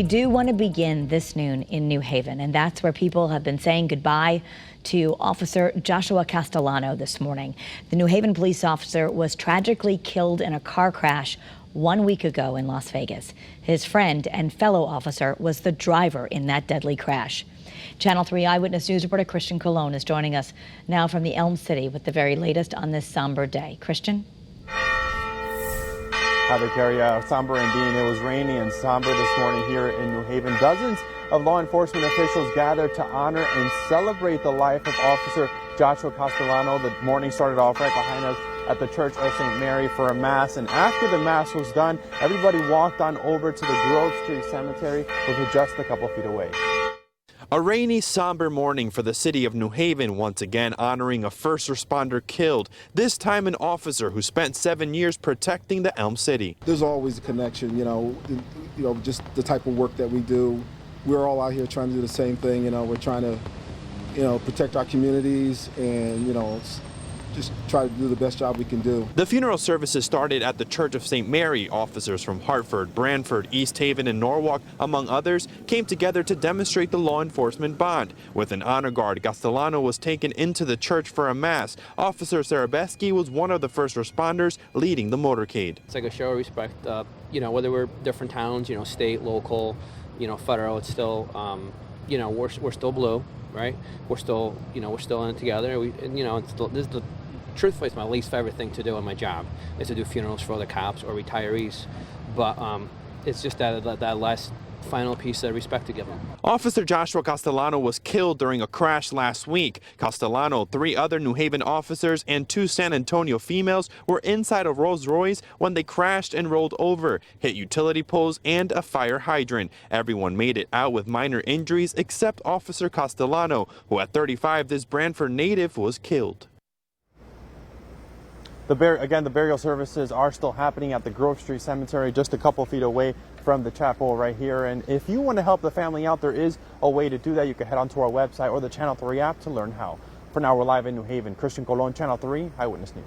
We do want to begin this noon in New Haven, and that's where people have been saying goodbye to Officer Joshua Castellano this morning. The New Haven police officer was tragically killed in a car crash 1 week ago in Las Vegas. His friend and fellow officer was the driver in that deadly crash. Channel 3 Eyewitness News reporter Christian Colon is joining us now from the Elm City with the very latest on this somber day. Christian? Hi there, Carrie. Somber indeed. It was rainy and somber this morning here in New Haven. Dozens of law enforcement officials gathered to honor and celebrate the life of Officer Joshua Castellano. The morning started off right behind us at the Church of St. Mary for a mass, and after the mass was done, everybody walked on over to the Grove Street Cemetery, which was just a couple feet away. A rainy, somber morning for the city of New Haven, once again honoring a first responder killed, this time an officer who spent 7 years protecting the Elm City. There's always a connection, you know, just the type of work that we do. We're all out here trying to do the same thing, we're trying to, protect our communities and, just try to do the best job we can do. The funeral services started at the Church of St. Mary. Officers from Hartford, Branford, East Haven, and Norwalk, among others, came together to demonstrate the law enforcement bond. With an honor guard, Castellano was taken into the church for a mass. Officer ZAREBSKI was one of the first responders leading the motorcade. It's like a show of respect, whether we're different towns, state, local, federal, it's still, we're still blue, right? We're still in it together. Truthfully, it's my least favorite thing to do in my job is to do funerals for other cops or retirees, but it's just that last final piece of respect to give them. Officer Joshua Castellano was killed during a crash last week. Castellano, 3 other New Haven officers, and 2 San Antonio females were inside a Rolls Royce when they crashed and rolled over, hit utility poles and a fire hydrant. Everyone made it out with minor injuries except Officer Castellano, who at 35, this Branford native, was killed. The burial services are still happening at the Grove Street Cemetery, just a couple feet away from the chapel right here. And if you want to help the family out, there is a way to do that. You can head onto our website or the Channel 3 app to learn how. For now, we're live in New Haven. Christian Colon, Channel 3 Eyewitness News.